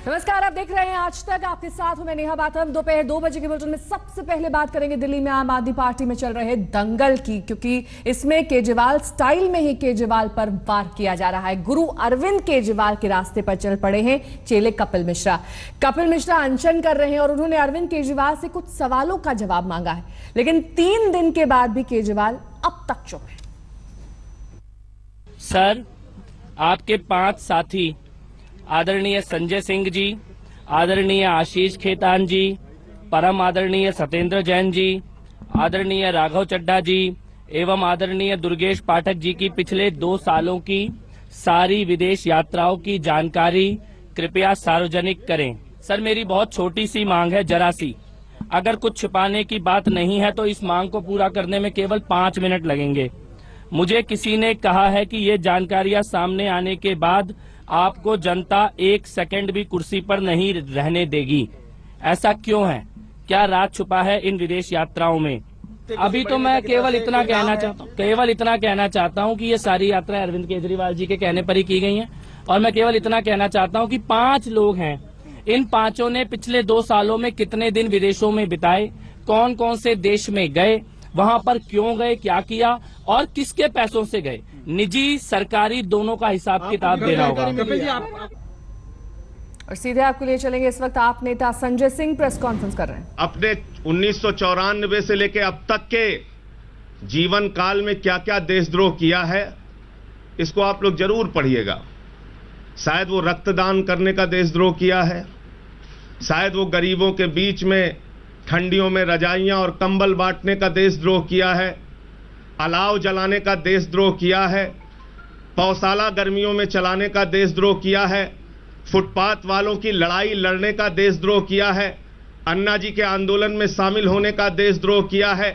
नमस्कार, आप देख रहे हैं आज तक। आपके साथ हूं मैं नेहा बाथम। दोपहर 2 बजे के बुलेटिन में सबसे पहले बात करेंगे दिल्ली में आम आदमी पार्टी में चल रहे दंगल की, क्योंकि इसमें केजरीवाल स्टाइल में ही केजरीवाल पर वार किया जा रहा है। गुरु अरविंद केजरीवाल के रास्ते पर चल पड़े हैं चेले कपिल मिश्रा। कपिल मिश्रा अनशन कर रहे हैं और उन्होंने अरविंद केजरीवाल से कुछ सवालों का जवाब मांगा है, लेकिन 3 दिन के बाद भी केजरीवाल अब तक चुप है। सर, आपके 5 साथी आदरणीय संजय सिंह जी, आदरणीय आशीष खेतान जी, परम आदरणीय सत्येंद्र जैन जी, आदरणीय राघव चड्ढा जी एवं आदरणीय दुर्गेश पाठक जी की पिछले 2 सालों की सारी विदेश यात्राओं की जानकारी कृपया सार्वजनिक करें। सर, मेरी बहुत छोटी सी मांग है, जरा सी। अगर कुछ छिपाने की बात नहीं है तो इस मांग को पूरा करने में केवल 5 मिनट लगेंगे। मुझे किसी ने कहा है कि ये जानकारियां सामने आने के बाद आपको जनता 1 सेकंड भी कुर्सी पर नहीं रहने देगी। ऐसा क्यों है? क्या राज छुपा है इन विदेश यात्राओं में? अभी तो मैं केवल इतना कहना चाहता हूं कि ये सारी यात्राएं अरविंद केजरीवाल जी के कहने पर ही की गई हैं। और मैं केवल इतना कहना चाहता हूं कि 5 लोग हैं, इन 5 ने पिछले 2 सालों में कितने दिन विदेशों में बिताए, कौन कौन से देश में गए, वहां पर क्यों गए, क्या किया और किसके पैसों से गए। निजी सरकारी दोनों का हिसाब किताब देना होगा। और सीधे आपके लिए चलेंगे। इस वक्त आप नेता संजय सिंह प्रेस कॉन्फ्रेंस कर रहे हैं। अपने 1994 से लेकर अब तक के जीवन काल में क्या क्या देशद्रोह किया है, इसको आप लोग जरूर पढ़िएगा। शायद वो रक्तदान करने का देशद्रोह किया है, शायद वो गरीबों के बीच में ठंडियों में रजाइयां और कंबल बांटने का देशद्रोह किया है, अलाव जलाने का देशद्रोह किया है, पौशाला गर्मियों में चलाने का देशद्रोह किया है, फुटपाथ वालों की लड़ाई लड़ने का देशद्रोह किया है, अन्ना जी के आंदोलन में शामिल होने का देशद्रोह किया है।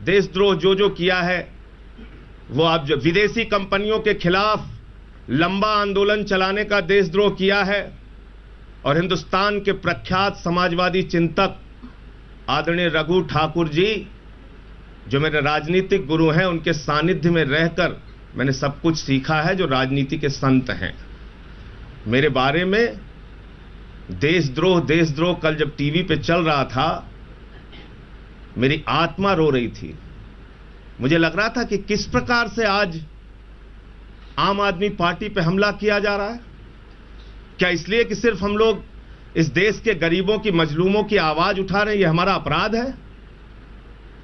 देशद्रोह जो किया है वो आप जो विदेशी कंपनियों के खिलाफ लंबा आंदोलन चलाने का देशद्रोह किया है। और हिंदुस्तान के प्रख्यात समाजवादी चिंतक आदरणीय रघु ठाकुर जी, जो मेरे राजनीतिक गुरु हैं, उनके सानिध्य में रहकर मैंने सब कुछ सीखा है, जो राजनीति के संत हैं। मेरे बारे में देशद्रोह कल जब टीवी पे चल रहा था, मेरी आत्मा रो रही थी। मुझे लग रहा था कि किस प्रकार से आज आम आदमी पार्टी पे हमला किया जा रहा है। क्या इसलिए कि सिर्फ हम लोग इस देश के गरीबों की, मजलूमों की आवाज उठा रहे हैं? यह हमारा अपराध है,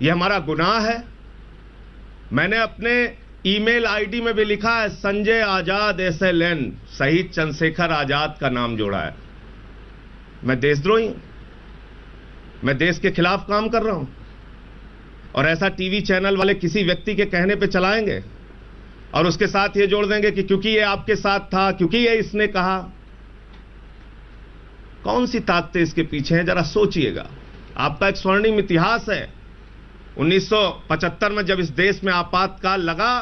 यह हमारा गुनाह है। मैंने अपने ईमेल आईडी में भी लिखा है संजय आजाद SLN, शहीद चंद्रशेखर आजाद का नाम जोड़ा है। मैं देशद्रोही हूं, मैं देश के खिलाफ काम कर रहा हूं। और ऐसा टीवी चैनल वाले किसी व्यक्ति के कहने पे चलाएंगे और उसके साथ ये जोड़ देंगे कि क्योंकि ये आपके साथ था, क्योंकि ये इसने कहा। कौन सी ताकतें इसके पीछे हैं, जरा सोचिएगा। आपका एक स्वर्णिम इतिहास है। 1975 में जब इस देश में आपातकाल लगा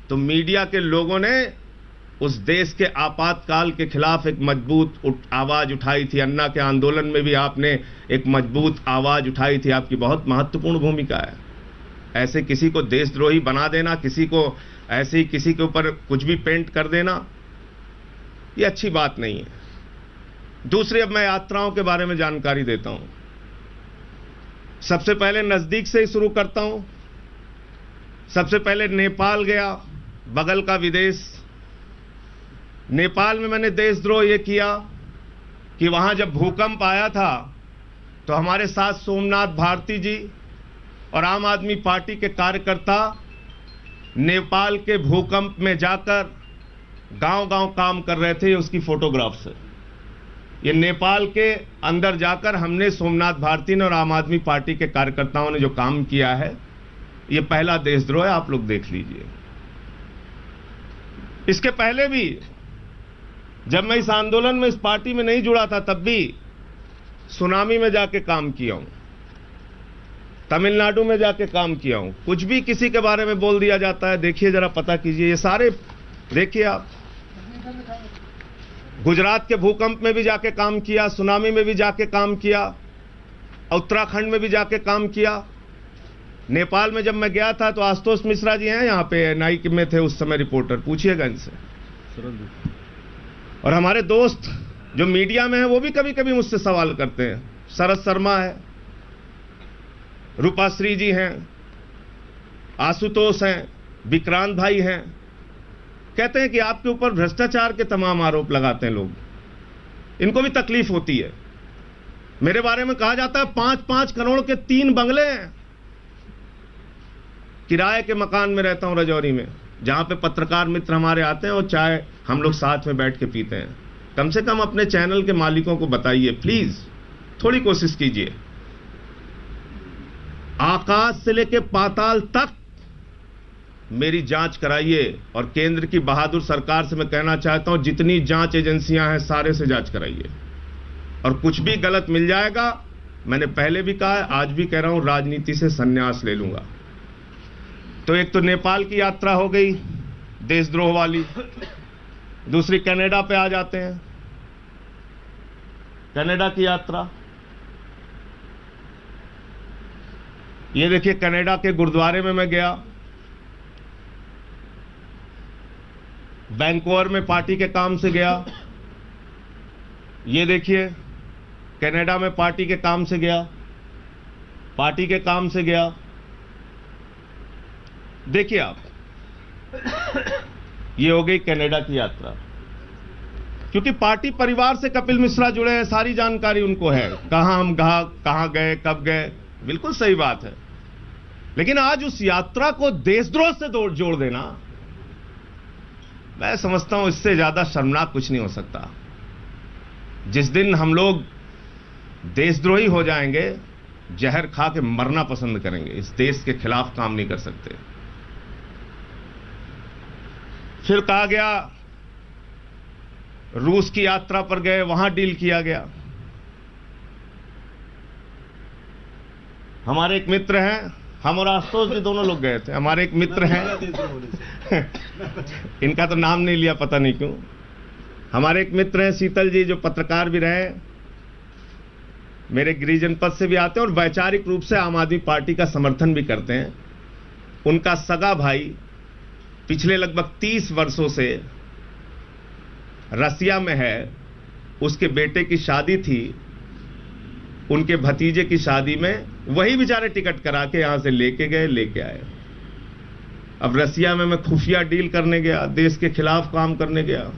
तो मीडिया के लोगों ने उस देश के आपातकाल के खिलाफ एक मजबूत आवाज उठाई थी। अन्ना के आंदोलन में भी आपने एक मजबूत आवाज उठाई थी। आपकी बहुत महत्वपूर्ण भूमिका है। ऐसे किसी को देशद्रोही बना देना, किसी को ऐसे ही किसी के ऊपर कुछ भी पेंट कर देना, ये अच्छी बात नहीं है। दूसरी, अब मैं यात्राओं के बारे में जानकारी देता हूं। सबसे पहले नजदीक से ही शुरू करता हूं। सबसे पहले नेपाल गया, बगल का विदेश। नेपाल में मैंने देशद्रोह यह किया कि वहां जब भूकंप आया था तो हमारे साथ सोमनाथ भारती जी और आम आदमी पार्टी के कार्यकर्ता नेपाल के भूकंप में जाकर गांव-गांव काम कर रहे थे। उसकी फोटोग्राफ्स है। ये नेपाल के अंदर जाकर हमने, सोमनाथ भारती ने और आम आदमी पार्टी के कार्यकर्ताओं ने जो काम किया है, ये पहला देशद्रोह है। आप लोग देख लीजिए। इसके पहले भी जब मैं इस आंदोलन में, इस पार्टी में नहीं जुड़ा था, तब भी सुनामी में जाके काम किया हूं, तमिलनाडु में जाके काम किया हूं। कुछ भी किसी के बारे में बोल दिया जाता है, देखिए जरा, पता कीजिए। ये सारे देखिए आप। गुजरात के भूकंप में भी जाके काम किया, सुनामी में भी जाके काम किया, उत्तराखंड में भी जाके काम किया। नेपाल में जब मैं गया था तो आशुतोष मिश्रा जी हैं यहाँ पे, नाइक में थे उस समय रिपोर्टर, पूछिएगा इनसे। और हमारे दोस्त जो मीडिया में है वो भी कभी कभी मुझसे सवाल करते हैं। शरद शर्मा है, रूपाश्री जी हैं, आशुतोष हैं, विक्रांत भाई हैं। कहते हैं कि आपके ऊपर भ्रष्टाचार के तमाम आरोप लगाते हैं लोग, इनको भी तकलीफ होती है। मेरे बारे में कहा जाता है 5-5 करोड़ के 3 बंगले हैं। किराए के मकान में रहता हूं रजौरी में, जहां पे पत्रकार मित्र हमारे आते हैं और चाय हम लोग साथ में बैठ के पीते हैं। कम से कम अपने चैनल के मालिकों को बताइए, प्लीज थोड़ी कोशिश कीजिए। आकाश से लेके पाताल तक मेरी जांच कराइए, और केंद्र की बहादुर सरकार से मैं कहना चाहता हूं, जितनी जांच एजेंसियां हैं सारे से जांच कराइए, और कुछ भी गलत मिल जाएगा, मैंने पहले भी कहा है, आज भी कह रहा हूं, राजनीति से संन्यास ले लूंगा। तो एक तो नेपाल की यात्रा हो गई देशद्रोह वाली, दूसरी कनाडा पे आ जाते हैं। कनाडा की यात्रा, ये देखिए कनाडा के गुरुद्वारे में मैं गया, वैंकूवर में पार्टी के काम से गया। ये देखिए कनाडा में पार्टी के काम से गया, पार्टी के काम से गया। देखिए आप, ये हो गई कनाडा की यात्रा। क्योंकि पार्टी परिवार से कपिल मिश्रा जुड़े हैं, सारी जानकारी उनको है, कहां गए, कब गए, बिल्कुल सही बात है। लेकिन आज उस यात्रा को देशद्रोह से जोड़ देना, मैं समझता हूं इससे ज्यादा शर्मनाक कुछ नहीं हो सकता। जिस दिन हम लोग देशद्रोही हो जाएंगे, जहर खा के मरना पसंद करेंगे, इस देश के खिलाफ काम नहीं कर सकते। फिर कहा गया रूस की यात्रा पर गए, वहां डील किया गया। हमारे एक मित्र हैं, हम और आशुतोष भी दोनों लोग गए थे। हमारे एक मित्र हैं इनका तो नाम नहीं लिया, पता नहीं क्यों। हमारे एक मित्र हैं शीतल जी, जो पत्रकार भी रहे, मेरे गृह जनपद से भी आते हैं और वैचारिक रूप से आम आदमी पार्टी का समर्थन भी करते हैं। उनका सगा भाई पिछले लगभग 30 वर्षों से रसिया में है, उसके बेटे की शादी थी, उनके भतीजे की शादी में वही बेचारे टिकट करा के यहां से लेके आए। अब रसिया में मैं खुफिया डील करने गया, देश के खिलाफ काम करने गया।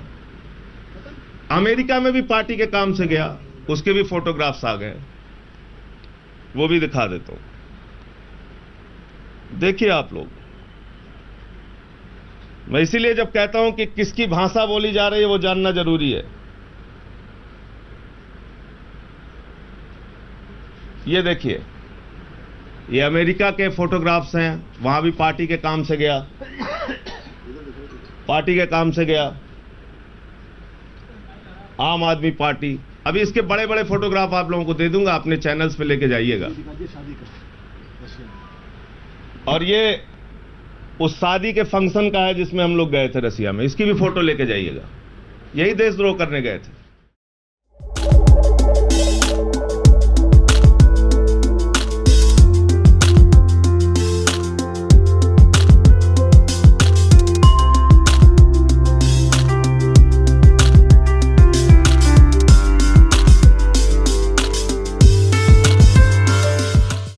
अमेरिका में भी पार्टी के काम से गया, उसके भी फोटोग्राफ्स आ गए, वो भी दिखा देता हूं। देखिए आप लोग, मैं इसीलिए जब कहता हूं कि किसकी भाषा बोली जा रही है वो जानना जरूरी है। ये देखिए, ये अमेरिका के फोटोग्राफ्स हैं, वहां भी पार्टी के काम से गया, पार्टी के काम से गया, आम आदमी पार्टी। अभी इसके बड़े बड़े फोटोग्राफ आप लोगों को दे दूंगा, अपने चैनल्स पे लेके जाइएगा। और ये उस शादी के फंक्शन का है जिसमें हम लोग गए थे रसिया में, इसकी भी फोटो लेके जाइएगा। यही देशद्रोह करने गए थे।